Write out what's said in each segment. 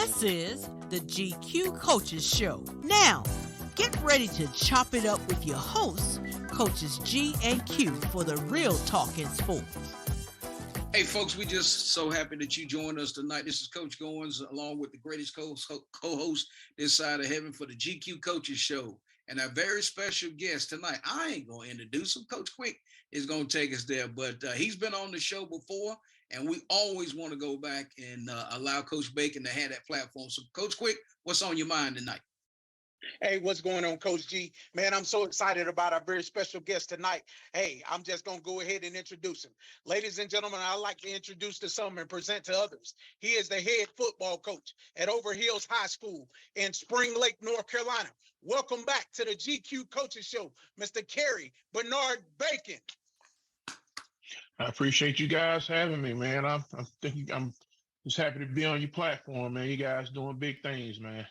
This is the GQ Coaches Show. Now, get ready to chop it up with your hosts, Coaches G and Q, for the real talk in sports. Hey, folks, we just so happy that you joined us tonight. This is Coach Goins, along with the greatest co-host this side of heaven for the GQ Coaches Show. And our very special guest tonight, I ain't going to introduce him. Coach Quick is going to take us there, but he's been on the show before, and we always want to go back and allow Coach Bacon to have that platform. So, Coach Quick, what's on your mind tonight? Hey, what's going on, Coach G? Man, I'm so excited about our very special guest tonight. Hey, I'm just going to go ahead and introduce him. Ladies and gentlemen, I'd like to introduce to some and present to others. He is the head football coach at Overhill High School in Spring Lake, North Carolina. Welcome back to the GQ Coaches Show, Mr. Kerry Bernard Bacon. I appreciate you guys having me, man. I'm just happy to be on your platform, man. You guys doing big things, man.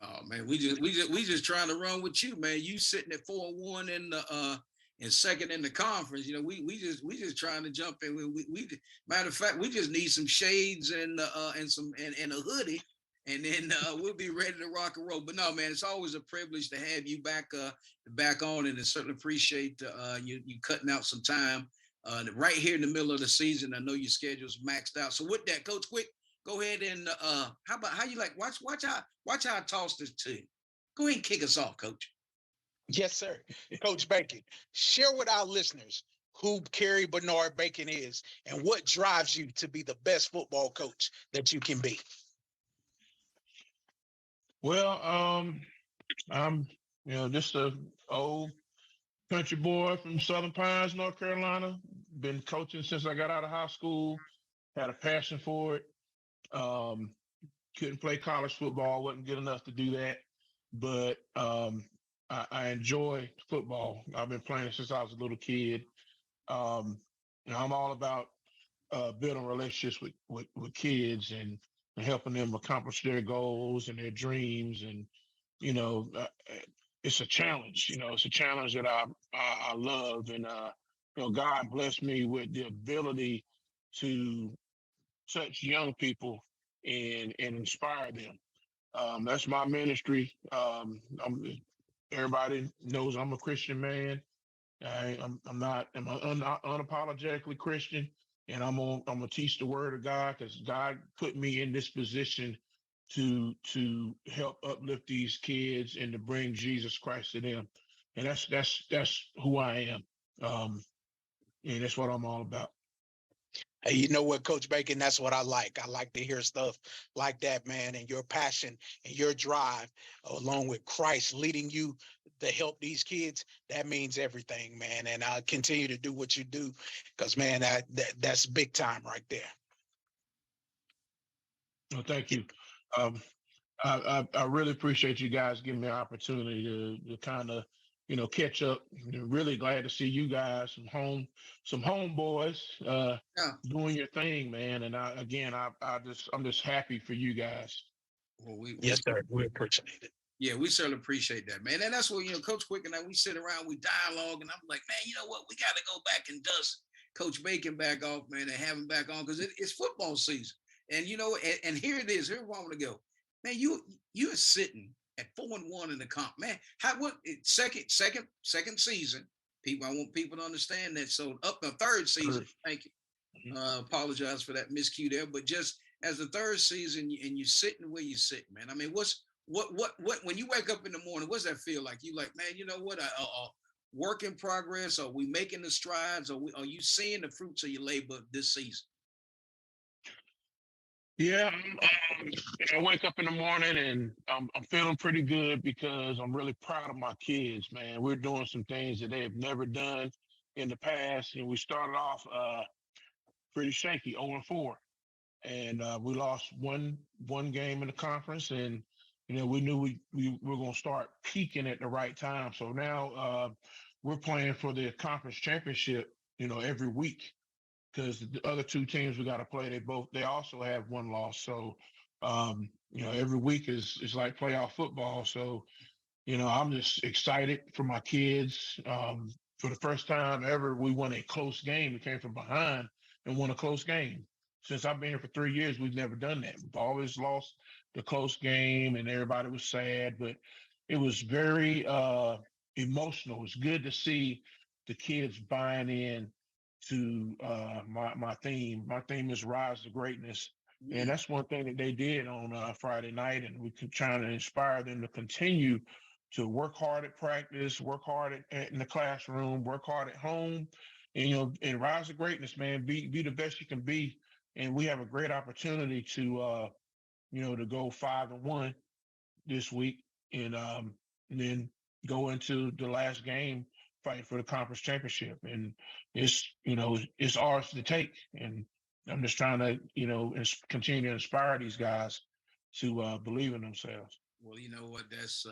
Oh man, we just trying to run with you, man. You sitting at 4-1 in the and second in the conference. You know, we just trying to jump in. We matter of fact, we just need some shades and a hoodie, and then we'll be ready to rock and roll. But no, man, it's always a privilege to have you back on, and I certainly appreciate you cutting out some time right here in the middle of the season. I know your schedule's maxed out. So with that, Coach Quick, go ahead and how you like watch how I toss this to you. Go ahead and kick us off, Coach. Yes, sir. Coach Bacon, share with our listeners who Kerry Bernard Bacon is and what drives you to be the best football coach that you can be. Well, I'm just a old country boy from Southern Pines, North Carolina. Been coaching since I got out of high school. Had a passion for it. Couldn't play college football, wasn't good enough to do that, but I enjoy football. I've been playing since I was a little kid. I'm all about building relationships with kids and helping them accomplish their goals and their dreams. And it's a challenge. It's a challenge that I love. And God blessed me with the ability to touch young people and inspire them. That's my ministry. Everybody knows I'm a Christian man. I'm unapologetically Christian, and I'm gonna teach the word of God because God put me in this position to help uplift these kids and to bring Jesus Christ to them. And that's who I am. And that's what I'm all about. Hey, you know what, Coach Bacon, that's what I like. I like to hear stuff like that, man, and your passion and your drive, along with Christ leading you to help these kids. That means everything, man. And I'll continue to do what you do because, man, that's big time right there. Well, thank you. I really appreciate you guys giving me an opportunity to kind of catch up. Really glad to see you guys, some homeboys, doing your thing, man. And I'm just happy for you guys. Well, yes, sir. We appreciate it. Yeah, we certainly appreciate that, man. And that's what Coach Quick and I, we sit around, we dialogue, and I'm like, man, you know what? We got to go back and dust Coach Bacon back off, man, and have him back on because it's football season. And and here it is. Here's where I want to go, man. You're sitting at 4-1 in the comp, man. Second season? People, I want people to understand that. So up the third season, thank you. Apologize for that miscue there, but just as the third season, and you're sitting where you're sitting, man. I mean, what when you wake up in the morning, what's that feel like? You like, man, you know what? Work in progress. Are we making the strides? Are you seeing the fruits of your labor this season? Yeah, I wake up in the morning and I'm feeling pretty good because I'm really proud of my kids, man. We're doing some things that they have never done in the past, and we started off pretty shaky, 0-4, and we lost one game in the conference, and we knew we were going to start peaking at the right time. So now we're playing for the conference championship, every week. Because the other two teams we got to play, they also have one loss. So, every week is like playoff football. So, I'm just excited for my kids. For the first time ever, we won a close game. We came from behind and won a close game. since I've been here for 3 years, we've never done that. We've always lost the close game, and everybody was sad, but it was very emotional. It was good to see the kids buying in to my theme. My theme is Rise to Greatness. And Mm. that's one thing that they did on Friday night, and we could trying to inspire them to continue to work hard at practice, work hard in the classroom, work hard at home, and and rise to greatness, man. Be the best you can be, and we have a great opportunity to go 5-1 this week, and then go into the last game fighting for the conference championship, and it's ours to take, and I'm just trying to continue to inspire these guys to believe in themselves. Well, you know what? That's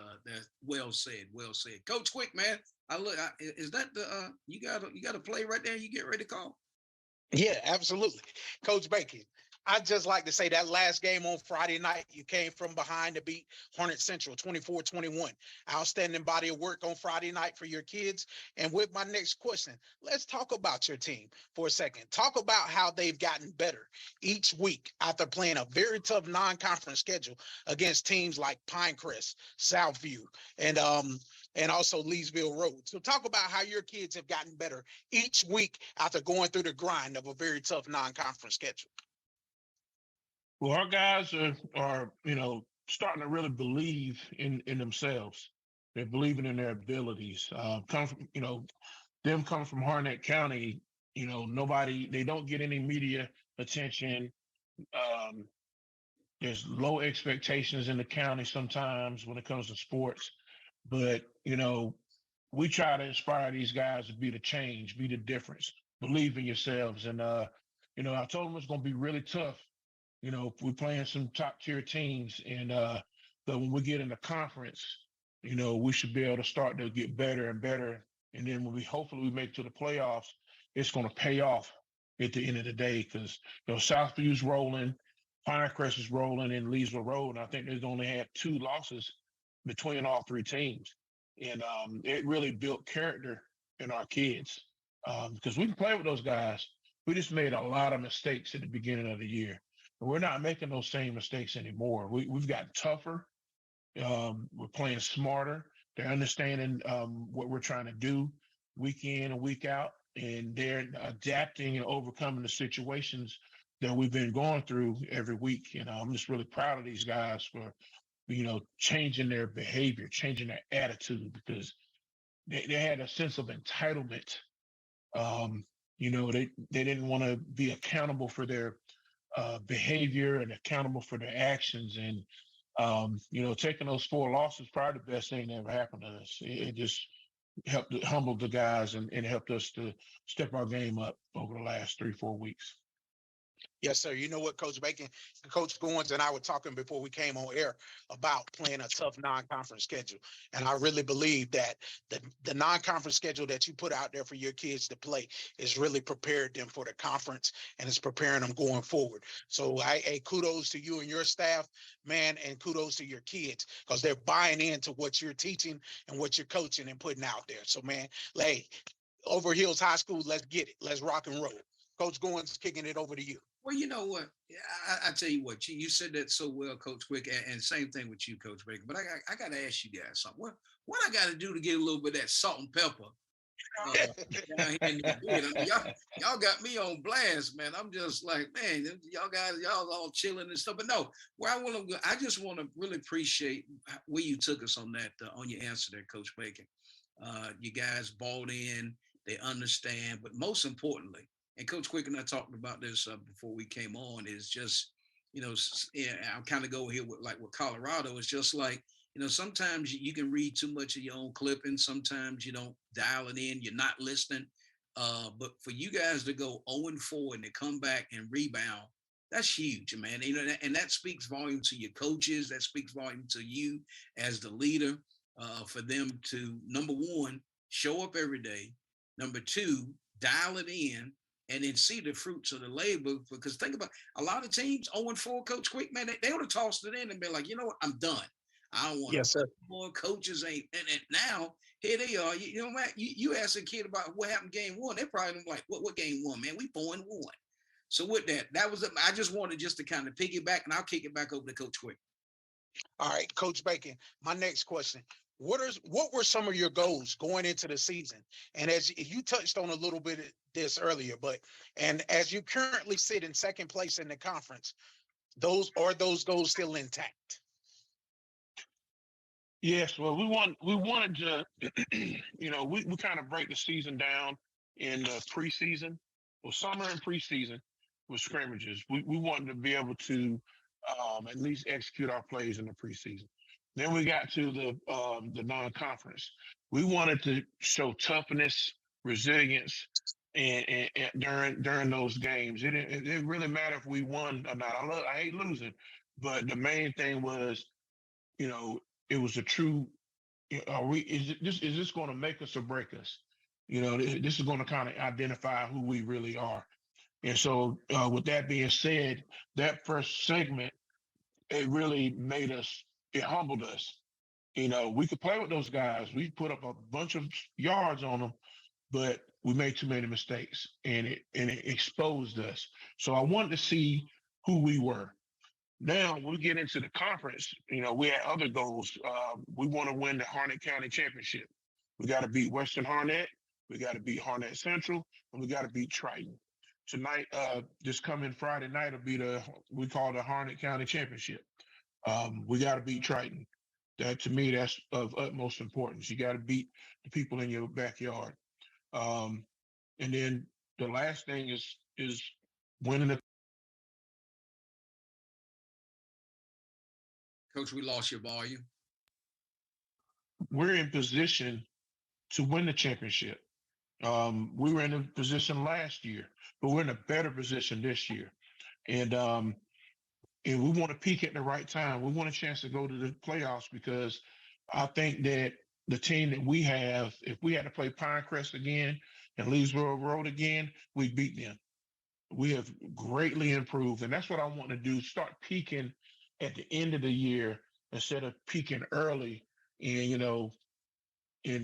well said. Well said, Coach Quick, man. Is that the you got to play right there? You get ready to call. Yeah, absolutely. Coach Bacon, I'd just like to say that last game on Friday night, you came from behind to beat Hornet Central 24-21. Outstanding body of work on Friday night for your kids. And with my next question, let's talk about your team for a second. Talk about how they've gotten better each week after playing a very tough non-conference schedule against teams like Pinecrest, Southview, and also Leesville Road. So talk about how your kids have gotten better each week after going through the grind of a very tough non-conference schedule. Well, our guys are starting to really believe in themselves. They're believing in their abilities. Come from them coming from Harnett County. Nobody, they don't get any media attention. Um, there's low expectations in the county sometimes when it comes to sports, but we try to inspire these guys to be the change, be the difference, believe in yourselves, and I told them it's going to be really tough. We're playing some top tier teams, and but when we get in the conference, we should be able to start to get better and better. And then when we hopefully we make to the playoffs, it's going to pay off at the end of the day because Southview's rolling, Pinecrest is rolling, and Leesville Road. And I think they've only had 2 losses between all 3 teams, and it really built character in our kids because we can play with those guys. We just made a lot of mistakes at the beginning of the year. We're not making those same mistakes anymore. We've gotten tougher. We're playing smarter. They're understanding what we're trying to do week in and week out, and they're adapting and overcoming the situations that we've been going through every week. And I'm just really proud of these guys for changing their behavior, changing their attitude because they had a sense of entitlement. They didn't want to be accountable for their behavior and accountable for their actions. And, taking those 4 losses, probably the best thing that ever happened to us. It just helped humble the guys and helped us to step our game up over the last 3-4 weeks. Yes, sir. You know what, Coach Bacon, Coach Goins and I were talking before we came on air about playing a tough non-conference schedule. And I really believe that the non-conference schedule that you put out there for your kids to play is really prepared them for the conference and it's preparing them going forward. So kudos to you and your staff, man, and kudos to your kids because they're buying into what you're teaching and what you're coaching and putting out there. So, man, Overhills High School, let's get it. Let's rock and roll. Coach Goins, kicking it over to you. Well, you know what? I tell you what, you said that so well, Coach Quick, and same thing with you, Coach Baker. But I got to ask you guys something. What I got to do to get a little bit of that salt and pepper down here in the bed? I mean, y'all got me on blast, man. I'm just like, man, y'all guys, y'all all chilling and stuff. But no, where I want to go, I just want to really appreciate where you took us on that, on your answer there, Coach Bacon. You guys bought in, they understand, but most importantly, and Coach Quick and I talked about this before we came on, is just, I'll kind of go here with Colorado. It's just like, sometimes you can read too much of your own clipping. Sometimes you don't dial it in. You're not listening. But for you guys to go 0-4 and to come back and rebound, that's huge, man. And that speaks volume to your coaches. That speaks volume to you as the leader, for them to, number one, show up every day. Number two, dial it in and then see the fruits of the labor. Because think about a lot of teams, 0-4, Coach Quick, man, they would have tossed it in and been like, you know what, I'm done. I don't want Yes, sir. more coaches ain't. And now here they are. You know what? You ask a kid about what happened game one, they're probably like, what game one, man? We 4-1. So with that, I just wanted just to kind of piggyback, and I'll kick it back over to Coach Quick. All right, Coach Bacon, my next question. What were some of your goals going into the season? And as you touched on a little bit of this earlier, and as you currently sit in second place in the conference, those goals still intact? Yes, well, we wanted to, we kind of break the season down in preseason, well, summer and preseason with scrimmages. We wanted to be able to at least execute our plays in the preseason. Then we got to the non-conference. We wanted to show toughness, resilience, and during those games. It didn't really matter if we won or not. I hate losing, but the main thing was, it was a true. Is this going to make us or break us? This is going to kind of identify who we really are. And so, with that being said, that first segment, it really it humbled us. We could play with those guys. We put up a bunch of yards on them, but we made too many mistakes, and it exposed us. So I wanted to see who we were. Now we get into the conference. We had other goals. We want to win the Harnett County Championship. We got to beat Western Harnett. We got to beat Harnett Central, and we got to beat Triton. Tonight, this coming Friday night will be we call the Harnett County Championship. We got to beat Triton. That, to me, that's of utmost importance. You got to beat the people in your backyard. And then the last thing is winning the. Coach, we lost your volume. We're in position to win the championship. We were in a position last year, but we're in a better position this year. And we want to peak at the right time. We want a chance to go to the playoffs, because I think that the team that we have, if we had to play Pinecrest again and Leesboro Road again, we'd beat them. We have greatly improved, and that's what I want to do, start peaking at the end of the year instead of peaking early and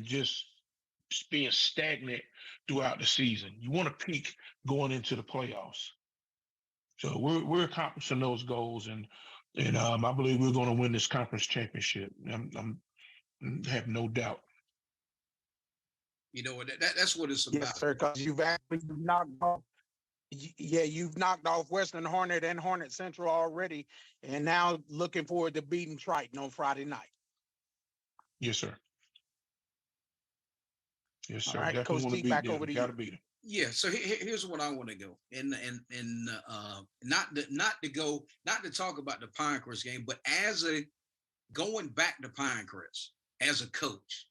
just being stagnant throughout the season. You want to peak going into the playoffs. So we're accomplishing those goals, and I believe we're going to win this conference championship. I have no doubt. That's what it's about. Yes, sir. Because you've actually knocked off. Yeah, you've knocked off Western Harnett and Harnett Central already, and now looking forward to beating Triton on Friday night. Yes, sir. Yes, sir. All right, Definitely Coach want T, to beat back them. over to Got to you. beat them. Yeah, so here's what I want to go, and not to talk about the Pinecrest game, but going back to Pinecrest as a coach,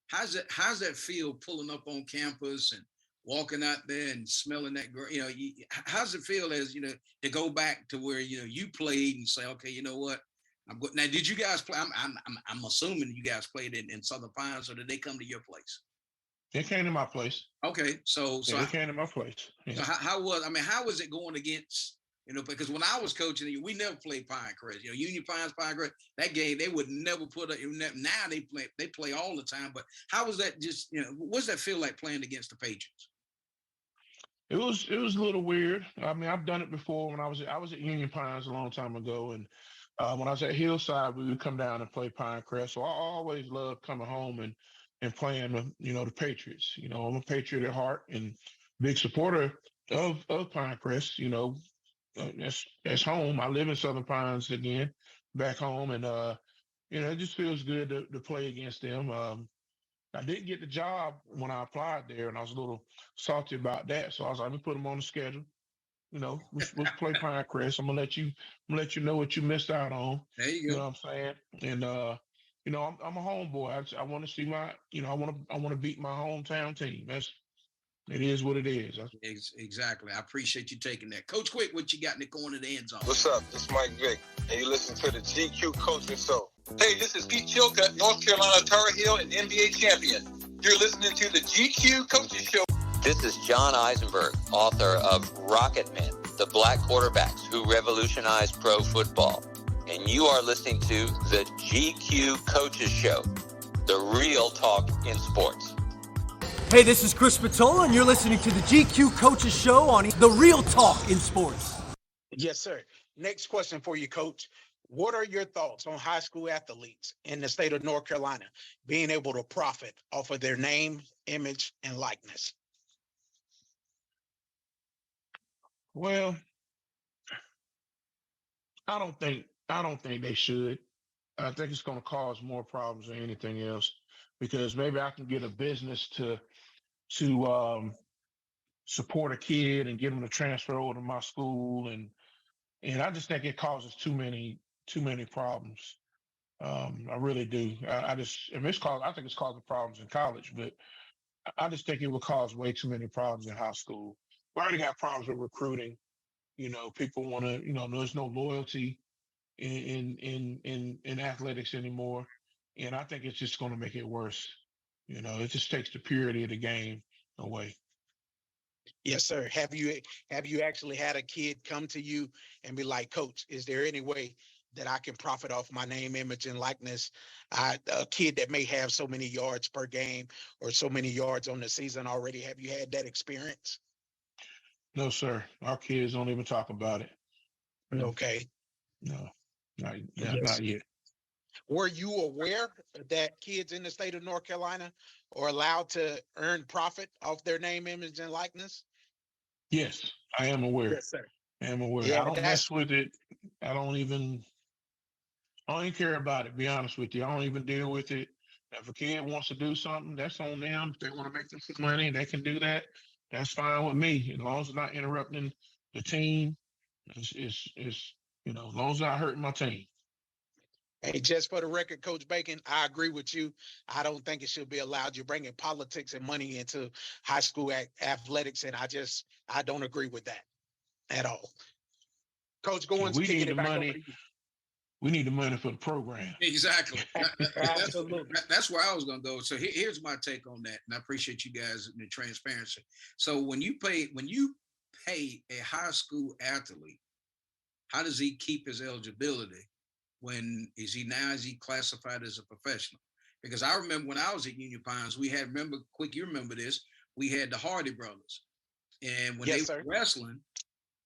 how's that feel pulling up on campus and walking out there and smelling that, how's it feel as, to go back to where, you played and say, okay, you know what, I'm good. Now, did you guys play? I'm assuming you guys played in Southern Pines, or did they come to your place? They came to my place. Okay, so they came to my place. Yeah. So how was it going against, because when I was coaching, we never played Pinecrest. Union Pines, Pinecrest, that game they would never put up. Now they play all the time. But how was that? Just what does that feel like playing against the Patriots? It was a little weird. I mean, I've done it before when I was at Union Pines a long time ago, and when I was at Hillside, we would come down and play Pinecrest. So I always loved coming home and playing the Patriots. I'm a Patriot at heart and big supporter of Pinecrest. That's home. I live in Southern Pines again, back home, and it just feels good to play against them. I didn't get the job when I applied there, and I was a little salty about that. So I was like, let me put them on the schedule. We'll play Pinecrest. I'm gonna let you know what you missed out on. There you go. You know what I'm saying? And I'm a homeboy. I want to see my, I want to beat my hometown team. It is what it is. Exactly. I appreciate you taking that. Coach Quick, what you got in the corner of the end zone? What's up? This is Mike Vick, and you listen to the GQ Coaching Show. Hey, this is Pete Chilcutt, North Carolina Tar Heel and NBA champion. You're listening to the GQ Coaching Show. This is John Eisenberg, author of Rocket Men, the Black Quarterbacks Who Revolutionized Pro Football. And you are listening to the GQ Coaches Show, the real talk in sports. Hey, this is Chris Spatola, and you're listening to the GQ Coaches Show on the Real Talk in Sports. Yes, sir. Next question for you, Coach. What are your thoughts on high school athletes in the state of North Carolina being able to profit off of their name, image, and likeness? Well, I don't think they should. I think it's going to cause more problems than anything else because maybe I can get a business to support a kid and get them to transfer over to my school, and I just think it causes too many problems. I really do. I think it's causing problems in college, but I just think it would cause way too many problems in high school. We already got problems with recruiting. People want to. There's no loyalty in athletics anymore, and I think it's just going to make it worse. It just takes the purity of the game away. Yes, sir. Have you actually had a kid come to you and be like, Coach, is there any way that I can profit off my name, image, and likeness? A kid that may have so many yards per game or so many yards on the season already. Have you had that experience? No, sir. Our kids don't even talk about it. No, Okay. no, Yes. not yet. Were you aware that kids in the state of North Carolina are allowed to earn profit off their name, image, and likeness? Yes, I am aware. Yes, sir. I am aware. I Yeah, don't that's mess with it. I don't even. I don't even care about it. Be honest with you, I don't even deal with it. If a kid wants to do something, that's on them. If they want to make them some money, they can do that. That's fine with me, as long as it's not interrupting the team. As long as it's not hurting my team. Hey, just for the record, Coach Bacon, I agree with you. I don't think it should be allowed. You're bringing politics and money into high school athletics, and I don't agree with that at all. Coach Yeah, Goins, we kicking need the it back over money. to you. We need the money for the program. Exactly. Absolutely. That's where I was going to go. So here's my take on that, and I appreciate you guys and the transparency. So when you pay a high school athlete, how does he keep his eligibility? When is he classified as a professional? Because I remember when I was at Union Pines, we had you remember this? We had the Hardy brothers, and when they Yes, were sir. wrestling,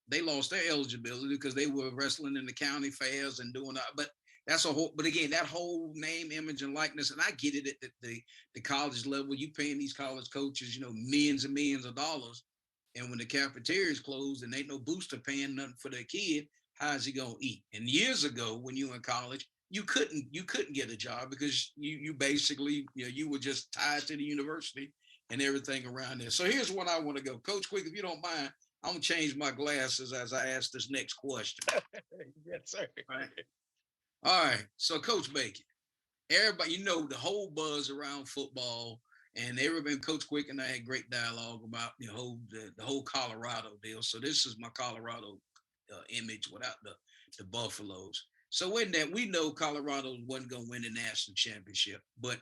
they lost their eligibility because they were wrestling in the county fairs and doing that. But that's a whole. But again, that whole name, image, and likeness, and I get it at the college level. You paying these college coaches, millions and millions of dollars, and when the cafeteria's closed and ain't no booster paying nothing for their kid, how is he gonna eat? And years ago, when you were in college, you couldn't get a job because you basically you were just tied to the university and everything around there. So here's what I want to go, Coach Quick, if you don't mind. I'm gonna change my glasses as I ask this next question. Yes, sir. All right. All right. So, Coach Bacon, everybody, the whole buzz around football, and everybody, Coach Quick and I had great dialogue about the whole Colorado deal. So this is my Colorado image without the Buffaloes. So in that, we know Colorado wasn't gonna win the national championship, but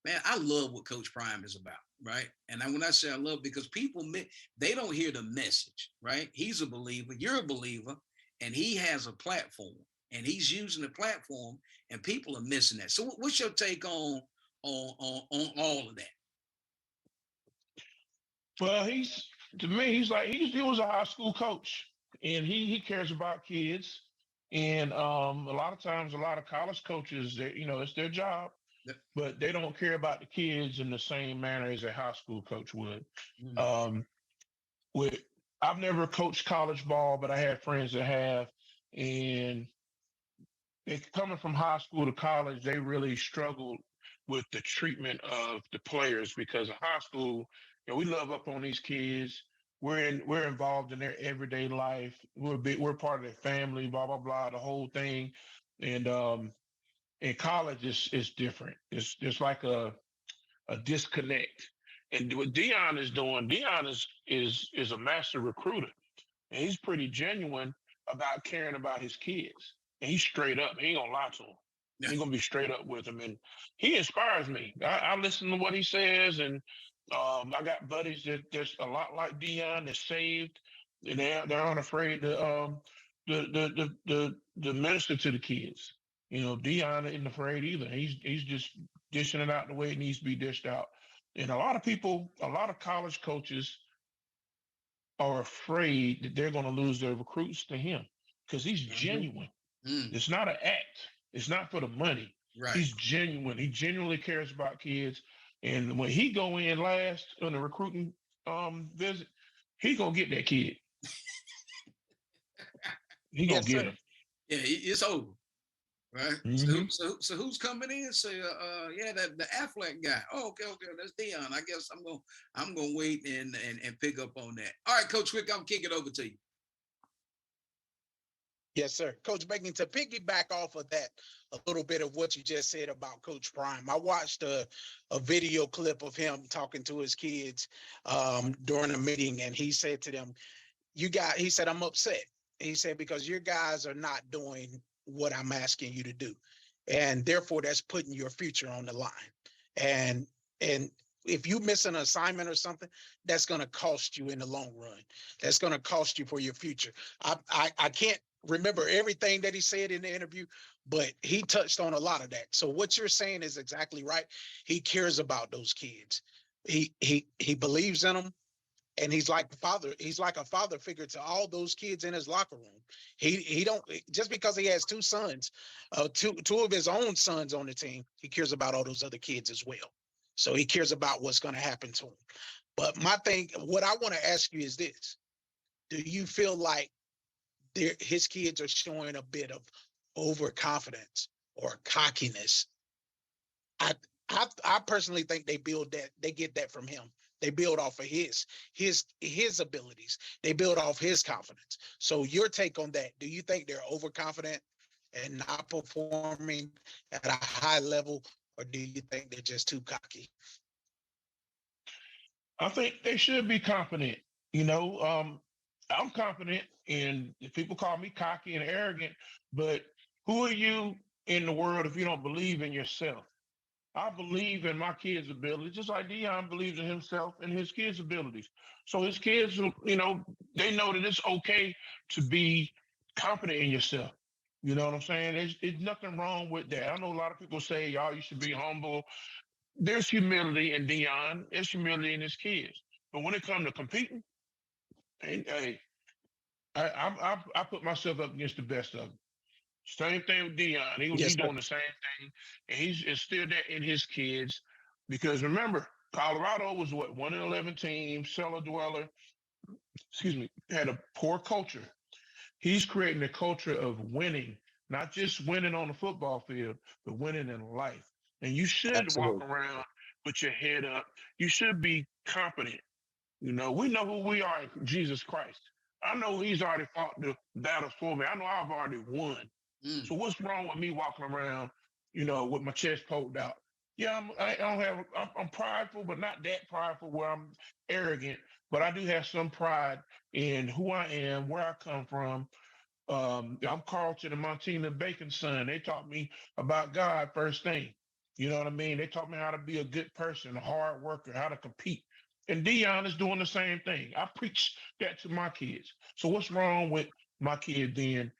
man, I love what Coach Prime is about, right? And when I say I love, because people they don't hear the message, right? He's a believer, you're a believer, and he has a platform, and he's using the platform, and people are missing that. So, what's your take on all of that? Well, to me, he was a high school coach, and he cares about kids. And a lot of times, a lot of college coaches, it's their job, but they don't care about the kids in the same manner as a high school coach would. Mm. With I've never coached college ball, but I had friends that have, and coming from high school to college, they really struggled with the treatment of the players because in high school, we love up on these kids. We're involved in their everyday life. We're part of their family, blah blah blah, the whole thing. And in college, it's different. It's like a disconnect. And what Dion is doing, Dion is a master recruiter, and he's pretty genuine about caring about his kids. And he's straight up. He ain't gonna lie to him. He's gonna be straight up with him, and he inspires me. I listen to what he says, and I got buddies that's a lot like Dion that's saved, and they're unafraid to minister to the kids. Dion isn't afraid either. He's just dishing it out the way it needs to be dished out. And a lot of people, a lot of college coaches are afraid that they're going to lose their recruits to him because he's Mhm. genuine. Mm, It's not an act. It's not for the money. right. He's genuine. He genuinely cares about kids. And when he go in last on the recruiting visit, he gonna get that kid. He gonna Yes, get sir. him. Yeah, it's over. Right. Hmm. So who's coming in? Say, yeah, that the Affleck guy. Oh, okay, that's Dion. I guess I'm gonna wait and pick up on that. All right, Coach Quick, I'm kicking it over to you. Yes, sir. Coach Bacon, to piggyback off of that, a little bit of what you just said about Coach Prime. I watched a video clip of him talking to his kids during a meeting, and he said to them, he said, I'm upset. He said, because your guys are not doing what I'm asking you to do. And therefore, that's putting your future on the line. And and if you miss an assignment or something, that's going to cost you in the long run. That's going to cost you for your future. I can't remember everything that he said in the interview, but he touched on a lot of that. So what you're saying is exactly right. He cares about those kids. He believes in them, and he's like a father figure to all those kids in his locker room. He don't, just because he has two sons, two of his own sons on the team, he cares about all those other kids as well. So he cares about what's going to happen to him. But my thing, what I want to ask you is this: do you feel like his kids are showing a bit of overconfidence or cockiness? I, I personally think they get that from him. They build off of his abilities. They build off his confidence. So your take on that? Do you think they're overconfident and not performing at a high level, or do you think they're just too cocky? I think they should be confident. I'm confident, and people call me cocky and arrogant, but who are you in the world if you don't believe in yourself? I believe in my kids' abilities, just like Dion believes in himself and his kids' abilities. So his kids, they know that it's okay to be confident in yourself. You know what I'm saying? There's nothing wrong with that. I know a lot of people say, y'all, you should be humble. There's humility in Dion. There's humility in his kids. But when it comes to competing, hey, I put myself up against the best of them. Same thing with Dion. He Yes, sir. doing the same thing, and he's instilled that in his kids. Because remember, Colorado was what, 1-11 team, cellar dweller. Excuse me, had a poor culture. He's creating a culture of winning, not just winning on the football field, but winning in life. And you should walk Absolutely. around with your head up. You should be confident. We know who we are in Jesus Christ. I know he's already fought the battle for me. I know I've already won. Mm, So what's wrong with me walking around, with my chest poked out? Yeah, I'm prideful, but not that prideful where I'm arrogant. But I do have some pride in who I am, where I come from. I'm Carlton and Montina Bacon's son. They taught me about God first thing. You know what I mean? They taught me how to be a good person, a hard worker, how to compete. And Dion is doing the same thing. I preach that to my kids. So what's wrong with my kid being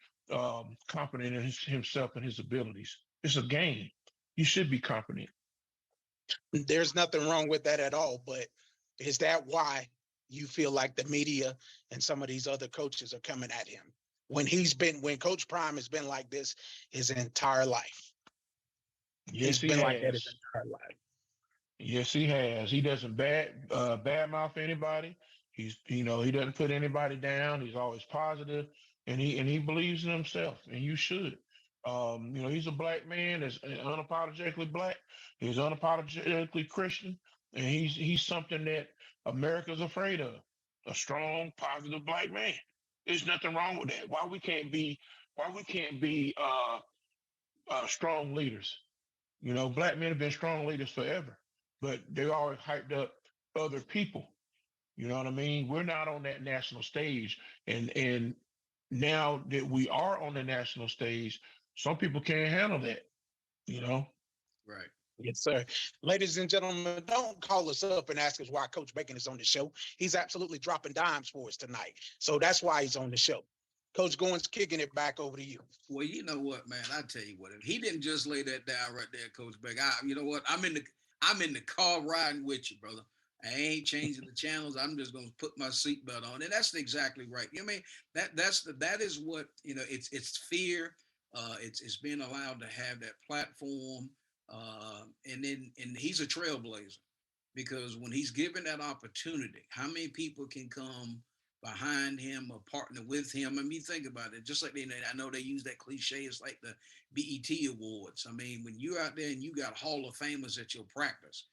confident in himself and his abilities? It's a game. You should be confident. There's nothing wrong with that at all. But is that why you feel like the media and some of these other coaches are coming at him when Coach Prime has been like this his entire life? Yes, He's he been like that his has. entire life. Yes, he has. He doesn't badmouth anybody. He doesn't put anybody down. He's always positive, and he believes in himself. And you should. He's a black man that's unapologetically black. He's unapologetically Christian, and he's something that America's afraid of. A strong, positive black man. There's nothing wrong with that. Why we can't be strong leaders? Black men have been strong leaders forever, but they always hyped up other people. You know what I mean? We're not on that national stage, and now that we are on the national stage, some people can't handle that. You know? right. Yes, sir. Ladies and gentlemen, don't call us up and ask us why Coach Bacon is on the show. He's absolutely dropping dimes for us tonight. So that's why he's on the show. Coach Goins, kicking it back over to you. Well, you know what, man? I tell you what, if he didn't just lay that down right there, Coach Beck. You know what? I'm in the car riding with you, brother. I ain't changing the channels. I'm just gonna put my seatbelt on, and that's exactly right. You know what I mean, that is what It's fear. It's being allowed to have that platform, and he's a trailblazer because when he's given that opportunity, how many people can come behind him or partner with him? I mean, think about it. Just like I know they use that cliche. It's like the BET Awards. I mean, when you're out there and you got Hall of Famers at your practice,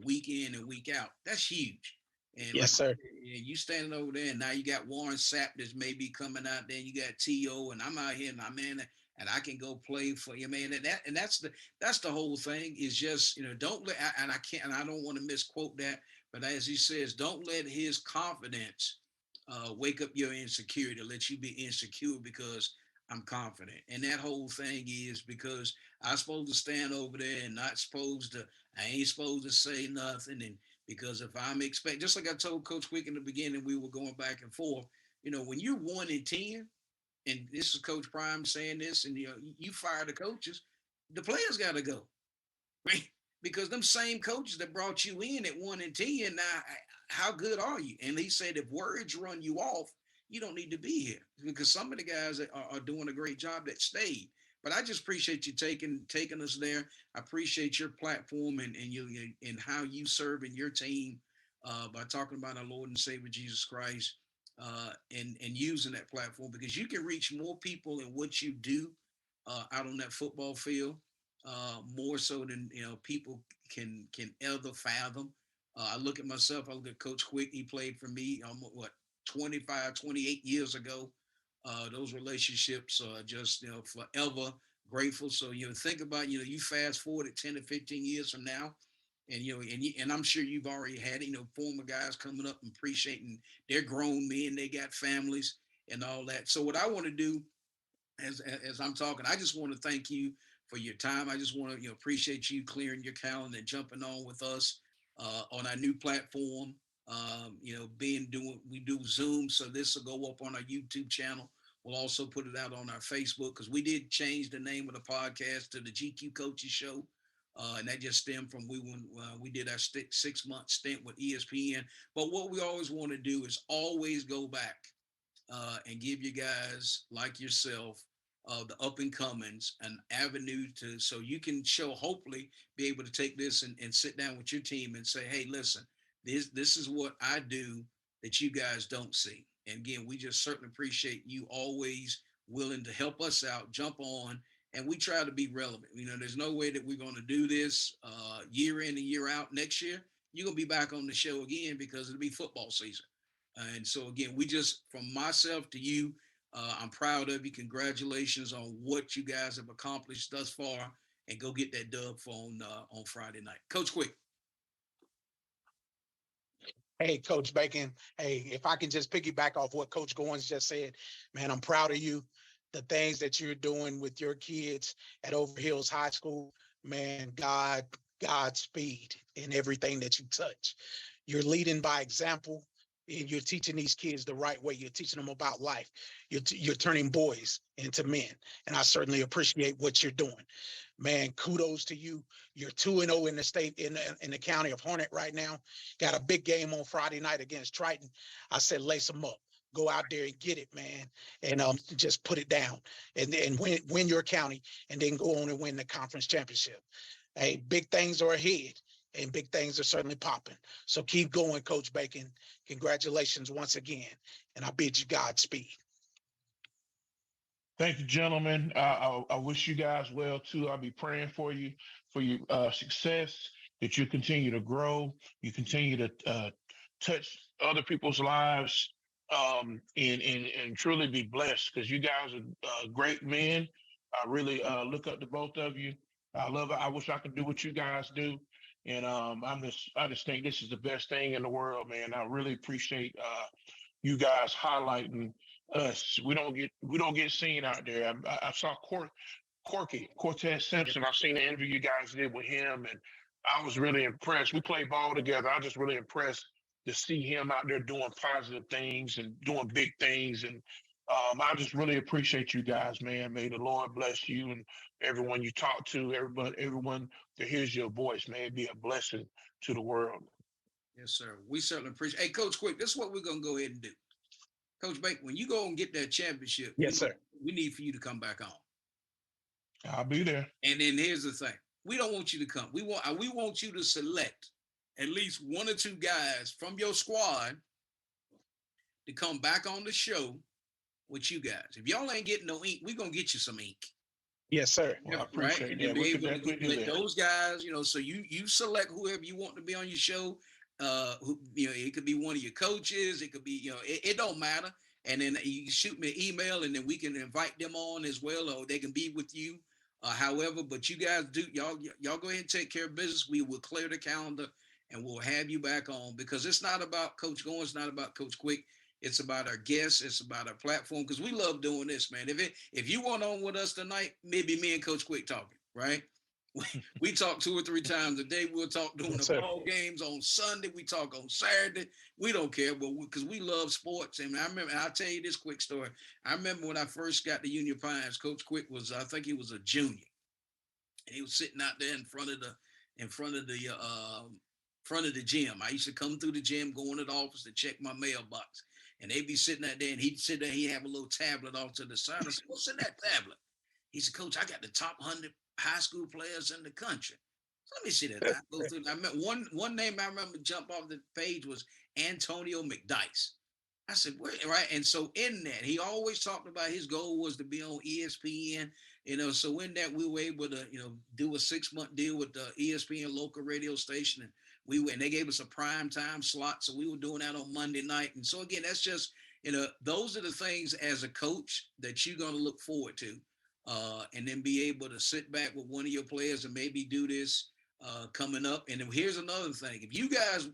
week in and week out, that's huge. And like Yes, sir. you standing over there, and now you got Warren Sapp that's maybe coming out there. You got T.O., and I'm out here, and I'm in, and I can go play for you, man. And that's the whole thing. Is just don't let and I can't and I don't want to misquote that, but as he says, don't let his confidence wake up your insecurity, let you be insecure because I'm confident. And that whole thing is because I'm supposed to stand over there and not supposed to, I ain't supposed to say nothing. And because if I'm just like I told Coach Quick in the beginning, we were going back and forth. When you're 1-10, and this is Coach Prime saying this, and you fire the coaches, the players got to go, right? Because them same coaches that brought you in at 1-10, now how good are you? And he said, if words run you off, you don't need to be here because some of the guys are doing a great job that stayed. But I just appreciate you taking us there. I appreciate your platform and how you serve in your team by talking about our Lord and Savior Jesus Christ and using that platform because you can reach more people in what you do out on that football field more so than people can ever fathom. I look at myself. I look at Coach Quick. He played for me. What 25, 28 years ago. Those relationships are just forever grateful. So think about you fast forward at 10 to 15 years from now, and and I'm sure you've already had former guys coming up and appreciating they're grown men, they got families and all that. So what I want to do as I'm talking, I just want to thank you for your time. I just want to appreciate you clearing your calendar and jumping on with us on our new platform. We do Zoom, so this will go up on our YouTube channel. We'll also put it out on our Facebook because we did change the name of the podcast to the GQ Coaches Show. And that just stemmed from we did our 6-month stint with ESPN. But what we always want to do is always go back and give you guys like yourself, the up and comings, an avenue to so you can hopefully be able to take this and sit down with your team and say, hey, listen, this is what I do that you guys don't see. And again, we just certainly appreciate you always willing to help us out, jump on, and we try to be relevant. There's no way that we're going to do this year in and year out. Next year, you're going to be back on the show again because it'll be football season. And so again, from myself to you, I'm proud of you. Congratulations on what you guys have accomplished thus far, and go get that dub for on Friday night, Coach Quick. Hey, Coach Bacon. Hey, if I can just piggyback off what Coach Goins just said, man, I'm proud of you. The things that you're doing with your kids at Overhills High School, man, Godspeed in everything that you touch. You're leading by example, and you're teaching these kids the right way. You're teaching them about life. You're turning boys into men, and I certainly appreciate what you're doing. Man, kudos to you. You're 2-0 in the state in the county of Hornet right now. Got a big game on Friday night against Triton. I said lace them up. Go out there and get it, man, and just put it down and win your county, and then go on and win the conference championship. Hey, big things are ahead, and big things are certainly popping. So keep going, Coach Bacon. Congratulations once again, and I bid you Godspeed. Thank you, gentlemen. I wish you guys well too. I'll be praying for your success, that you continue to grow, you continue to touch other people's lives, and truly be blessed because you guys are great men. I really look up to both of you. I love it. I wish I could do what you guys do. And I just think this is the best thing in the world, man. I really appreciate you guys highlighting us. We don't get seen out there. I saw Cortez Simpson. I've seen the interview you guys did with him, and I was really impressed. We played ball together. I was just really impressed to see him out there doing positive things and doing big things. And I just really appreciate you guys, man. May the Lord bless you and everyone you talk to, everyone that hears your voice, may it be a blessing to the world. Yes, sir. We certainly appreciate. Hey, Coach Quick, this is what we're gonna go ahead and do. Coach Bake, when you go and get that championship, Yes, sir. we need for you to come back on. I'll be there. And then here's the thing: we don't want you to come. We want you to select at least one or two guys from your squad to come back on the show with you guys. If y'all ain't getting no ink, we're gonna get you some ink. Yes, sir. Well, I appreciate And that. then We be can able to definitely do let that. those guys, so you select whoever you want to be on your show. It could be one of your coaches, it could be, it don't matter. And then you shoot me an email and then we can invite them on as well, or they can be with you. However, but you guys y'all go ahead and take care of business. We will clear the calendar and we'll have you back on, because it's not about Coach Goins, it's not about Coach Quick. It's about our guests. It's about our platform, because we love doing this, man. If you want on with us tonight, maybe me and Coach Quick talking, right? We talk 2 or 3 times a day. We'll talk during the ball games on Sunday. We talk on Saturday. We don't care, but because we love sports. And I remember, I'll tell you this quick story. I remember when I first got to Union Pines, Coach Quick was, I think he was a junior. And he was sitting out there in front of the gym. I used to come through the gym, going to the office to check my mailbox. And they'd be sitting out there, and he'd sit there, he'd have a little tablet off to the side. I said, what's in that tablet? He said, Coach, I got the top 100 high school players in the country. So let me see that. I go through. I met one name I remember jump off the page was Antonio McDyess. I said, where, right? And so in that, he always talked about his goal was to be on ESPN, so in that we were able to, do a 6-month deal with the ESPN local radio station. And they gave us a prime time slot. So we were doing that on Monday night. And so again, that's just, those are the things as a coach that you're going to look forward to. And then be able to sit back with one of your players and maybe do this coming up. And then here's another thing. If you guys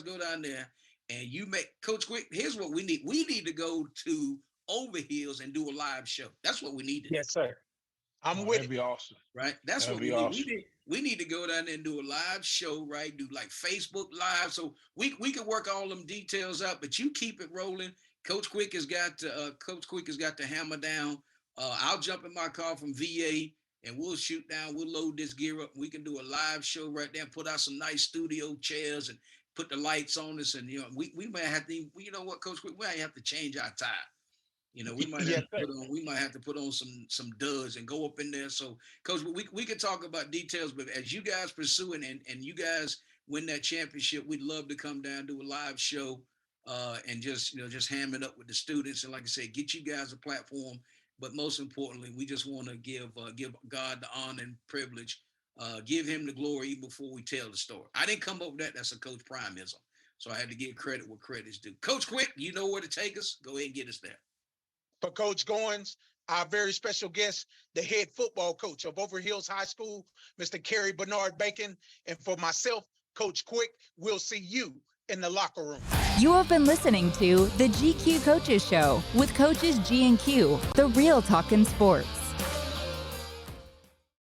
go down there and you make Coach Quick, here's what we need. We need to go to Overhills and do a live show. That's what we need to do. Yes, sir. I'm with That'd be awesome. Right? That's That'd what we be need. awesome. We need to go down there and do a live show, right? Do like Facebook Live. So we can work all them details out, but you keep it rolling. Coach Quick has got to hammer down. I'll jump in my car from VA and we'll shoot down. We'll load this gear up. We can do a live show right there. Put out some nice studio chairs and put the lights on us. And we might have to. You know what, Coach Quick? We might have to change our tie. We might have to put on some duds and go up in there. So, Coach, we could talk about details, but as you guys pursue and you guys win that championship, we'd love to come down, do a live show, and just ham it up with the students. And like I said, get you guys a platform. But most importantly, we just want to give God the honor and privilege, give him the glory even before we tell the story. I didn't come up with that. That's a Coach Primeism. So I had to give credit where credit's due. Coach Quick, you know where to take us. Go ahead and get us there. For Coach Goins, our very special guest, the head football coach of Overhill High School, Mr. Kerry Bernard Bacon. And for myself, Coach Quick, we'll see you in the locker room. You have been listening to the GQ Coaches Show with Coaches G and Q, the real talk in sports.